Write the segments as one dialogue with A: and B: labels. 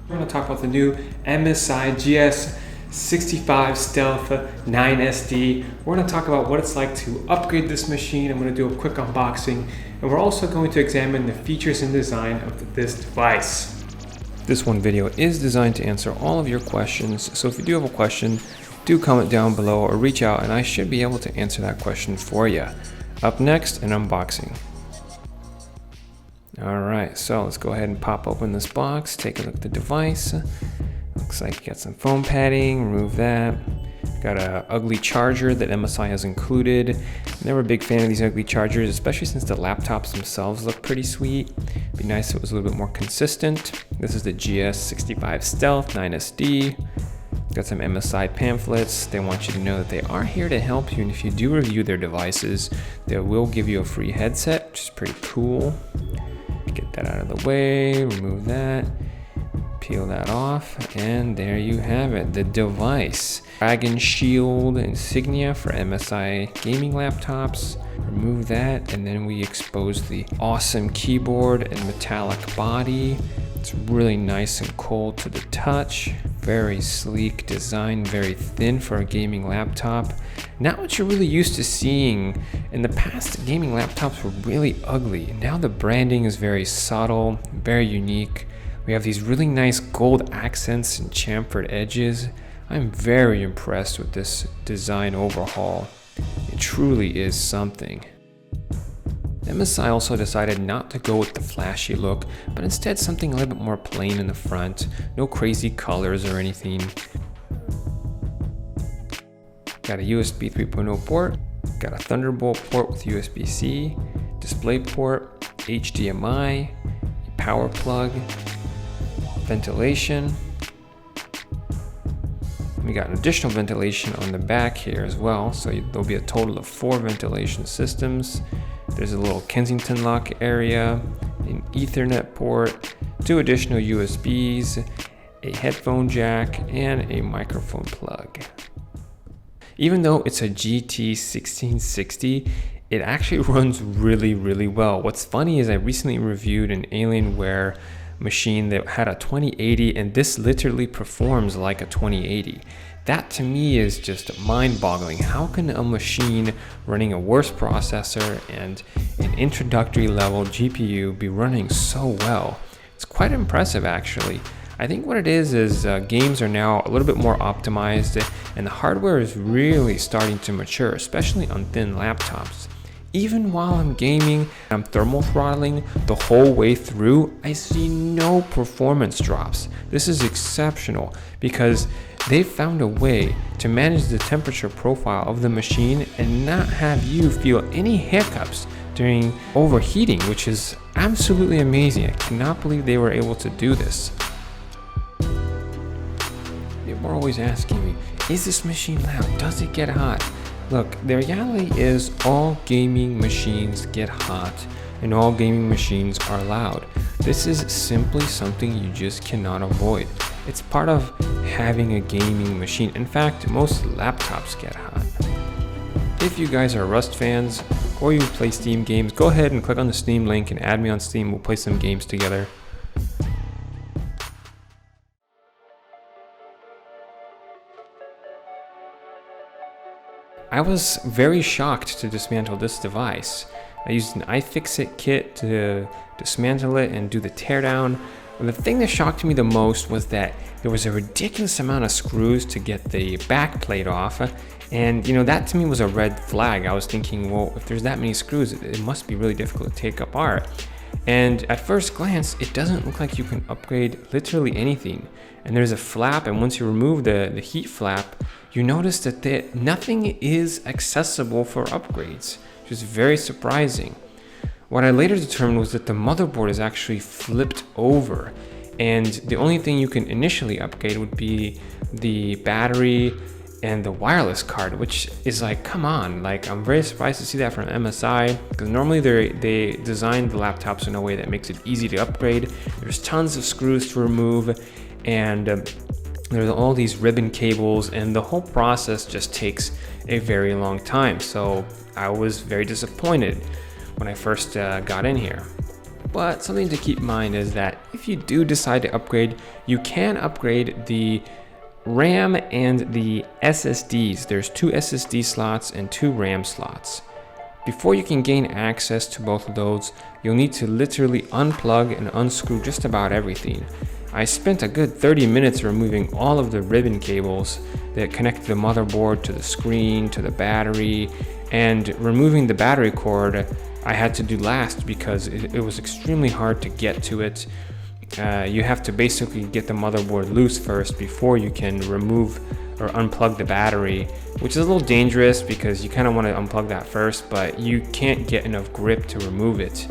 A: We're going to talk about the new MSI GS65 Stealth 9SD. We're going to talk about what it's like to upgrade this machine. I'm going to do a quick unboxing, and we're also going to examine the features and design of this device. This one video is designed to answer all of your questions, so if you do have a question, do comment down below or reach out and I should be able to answer that question for you. Up next, an unboxing. Alright, so let's go ahead and pop open this box, take a look at the device. Looks like you got some foam padding, remove that. Got a ugly charger that MSI has included. Never a big fan of these ugly chargers, especially since the laptops themselves look pretty sweet. Be nice if it was a little bit more consistent. This is the GS65 Stealth 9SD. Got some MSI pamphlets. They want you to know that they are here to help you, and if you do review their devices, they will give you a free headset, which is pretty cool. Get that out of the way, remove that, peel that off, and there you have it, the device. Dragon Shield insignia for MSI gaming laptops. Remove that, and then we expose the awesome keyboard and metallic body. It's really nice and cold to the touch. Very sleek design, very thin for a gaming laptop. Not what you're really used to seeing. In the past, gaming laptops were really ugly. Now the branding is very subtle, very unique. We have these really nice gold accents and chamfered edges. I'm very impressed with this design overhaul. It truly is something. MSI also decided not to go with the flashy look, but instead something a little bit more plain in the front. No crazy colors or anything. Got a USB 3.0 port, got a Thunderbolt port with USB-C, display port, HDMI, power plug, ventilation. We got an additional ventilation on the back here as well, so there'll be a total of 4 ventilation systems. There's a little Kensington lock area, an Ethernet port, 2 additional USBs, a headphone jack, and a microphone plug. Even though it's a GT1660, it actually runs really well. What's funny is I recently reviewed an Alienware machine that had a 2080, and this literally performs like a 2080. That to me is just mind-boggling. How can a machine running a worse processor and an introductory level GPU be running so well? It's quite impressive actually. I think what it is games are now a little bit more optimized, and the hardware is really starting to mature, especially on thin laptops. Even while I'm gaming, I'm thermal throttling the whole way through, I see no performance drops. This is exceptional because they've found a way to manage the temperature profile of the machine and not have you feel any hiccups during overheating, which is absolutely amazing. I cannot believe they were able to do this. People are always asking me, is this machine loud? Does it get hot? Look, the reality is all gaming machines get hot and all gaming machines are loud. This is simply something you just cannot avoid. It's part of having a gaming machine. In fact, most laptops get hot. If you guys are Rust fans or you play Steam games, go ahead and click on the Steam link and add me on Steam. We'll play some games together. I was very shocked to dismantle this device. I used an iFixit kit to dismantle it and do the teardown. And the thing that shocked me the most was that there was a ridiculous amount of screws to get the back plate off. And you know, that to me was a red flag. I was thinking, well, if there's that many screws, it must be really difficult to take apart. And at first glance, it doesn't look like you can upgrade literally anything. And there's a flap, and once you remove the heat flap, you notice that nothing is accessible for upgrades, which is very surprising. What I later determined was that the motherboard is actually flipped over, and the only thing you can initially upgrade would be the battery and the wireless card, which is like, come on, like I'm very surprised to see that from MSI, because normally they designed the laptops in a way that makes it easy to upgrade. There's tons of screws to remove, and there's all these ribbon cables, and the whole process just takes a very long time. So I was very disappointed when I first got in here. But something to keep in mind is that if you do decide to upgrade, you can upgrade the RAM and the SSDs. There's 2 SSD slots and 2 RAM slots. Before you can gain access to both of those, you'll need to literally unplug and unscrew just about everything. I spent a good 30 minutes removing all of the ribbon cables that connect the motherboard to the screen, to the battery, and removing the battery cord I had to do last because it was extremely hard to get to it. You have to basically get the motherboard loose first before you can remove or unplug the battery, which is a little dangerous because you kind of want to unplug that first, but you can't get enough grip to remove it.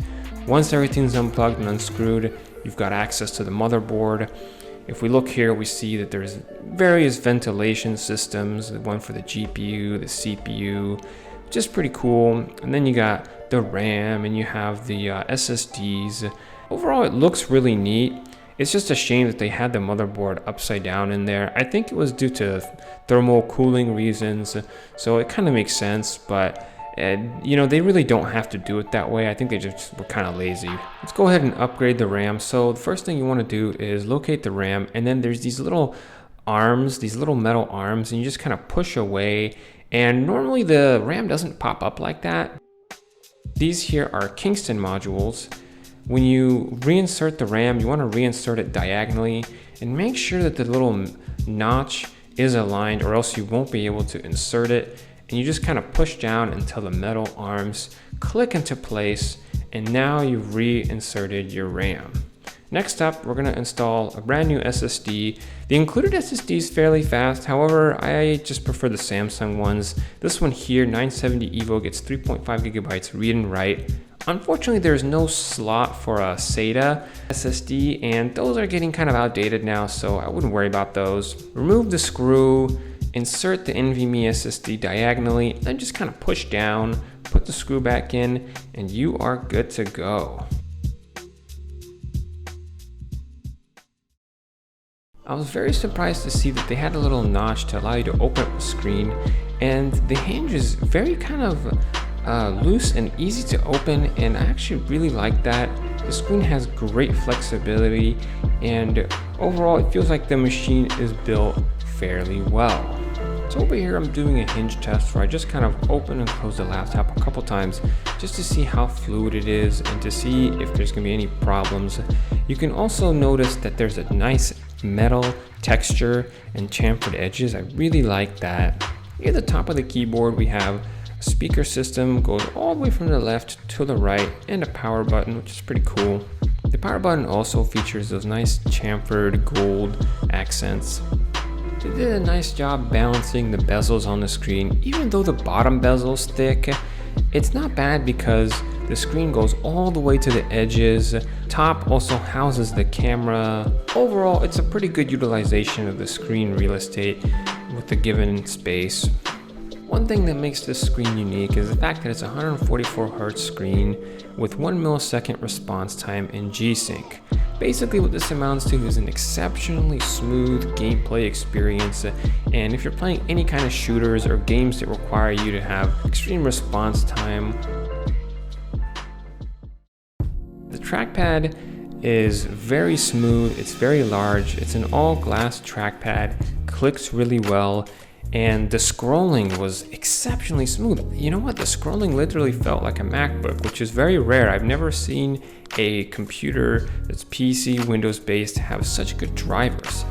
A: Once everything's unplugged and unscrewed, you've got access to the motherboard. If we look here, we see that there's various ventilation systems, one for the GPU, the CPU, which is pretty cool. And then you got the RAM and you have the SSDs. Overall, it looks really neat. It's just a shame that they had the motherboard upside down in there. I think it was due to thermal cooling reasons, so it kind of makes sense, but you know, they really don't have to do it that way. I think they just were kind of lazy. Let's go ahead and upgrade the RAM. So the first thing you want to do is locate the RAM, and then there's these little arms, these little metal arms, and you just kind of push away, and normally the RAM doesn't pop up like that. These here are Kingston modules. When you reinsert the RAM, you want to reinsert it diagonally and make sure that the little notch is aligned, or else you won't be able to insert it. And you just kind of push down until the metal arms click into place, and now you've reinserted your RAM. Next up, we're going to install a brand new SSD. The included SSD is fairly fast, however, I just prefer the Samsung ones. This one here, 970 EVO, gets 3.5 gigabytes read and write. Unfortunately, there's no slot for a SATA SSD, and those are getting kind of outdated now, so I wouldn't worry about those. Remove the screw, insert the NVMe SSD diagonally, then just kind of push down, put the screw back in, and you are good to go. I was very surprised to see that they had a little notch to allow you to open up the screen, and the hinge is very kind of loose and easy to open, and I actually really like that. The screen has great flexibility, and overall it feels like the machine is built fairly well. So over here I'm doing a hinge test where I just kind of open and close the laptop a couple times just to see how fluid it is and to see if there's going to be any problems. You can also notice that there's a nice metal texture and chamfered edges. I really like that. Here at the top of the keyboard we have a speaker system, goes all the way from the left to the right, and a power button, which is pretty cool. The power button also features those nice chamfered gold accents. They did a nice job balancing the bezels on the screen. Even though the bottom bezel's thick, it's not bad because the screen goes all the way to the edges. Top also houses the camera. Overall, it's a pretty good utilization of the screen real estate with the given space. One thing that makes this screen unique is the fact that it's a 144Hz screen with 1 millisecond response time in G-Sync. Basically what this amounts to is an exceptionally smooth gameplay experience, and if you're playing any kind of shooters or games that require you to have extreme response time. The trackpad is very smooth, it's very large, it's an all glass trackpad, clicks really well, and the scrolling was exceptionally smooth. You know what? The scrolling literally felt like a MacBook, which is very rare. I've never seen a computer that's PC, Windows based have such good drivers.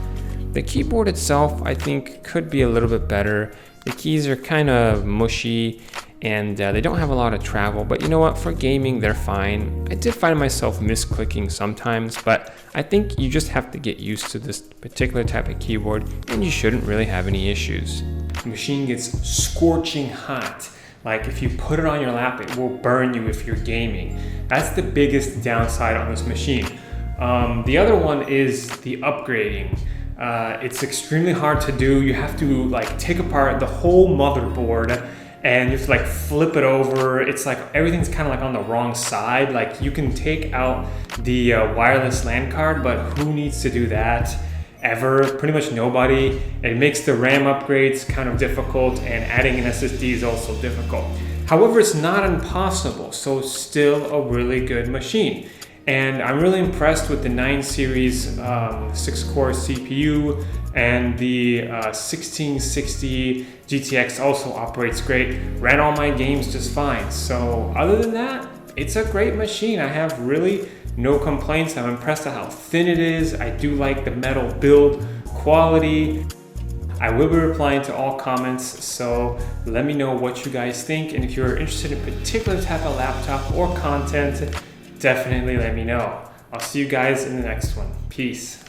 A: The keyboard itself, I think, could be a little bit better. The keys are kind of mushy and they don't have a lot of travel, but you know what? For gaming, they're fine. I did find myself misclicking sometimes, but I think you just have to get used to this particular type of keyboard and you shouldn't really have any issues. The machine gets scorching hot. Like if you put it on your lap, it will burn you if you're gaming. That's the biggest downside on this machine. The other one is the upgrading. It's extremely hard to do. You have to like take apart the whole motherboard and you have to like flip it over. It's like everything's kind of like on the wrong side. Like you can take out the wireless LAN card, but who needs to do that ever? Pretty much nobody. It makes the RAM upgrades kind of difficult, and adding an SSD is also difficult. However, it's not impossible, so still a really good machine. And I'm really impressed with the 9 series 6-core CPU, and the 1660 GTX also operates great. Ran all my games just fine. So other than that, it's a great machine. I have really no complaints. I'm impressed at how thin it is. I do like the metal build quality. I will be replying to all comments, so let me know what you guys think. And if you're interested in a particular type of laptop or content, definitely let me know. I'll see you guys in the next one. Peace.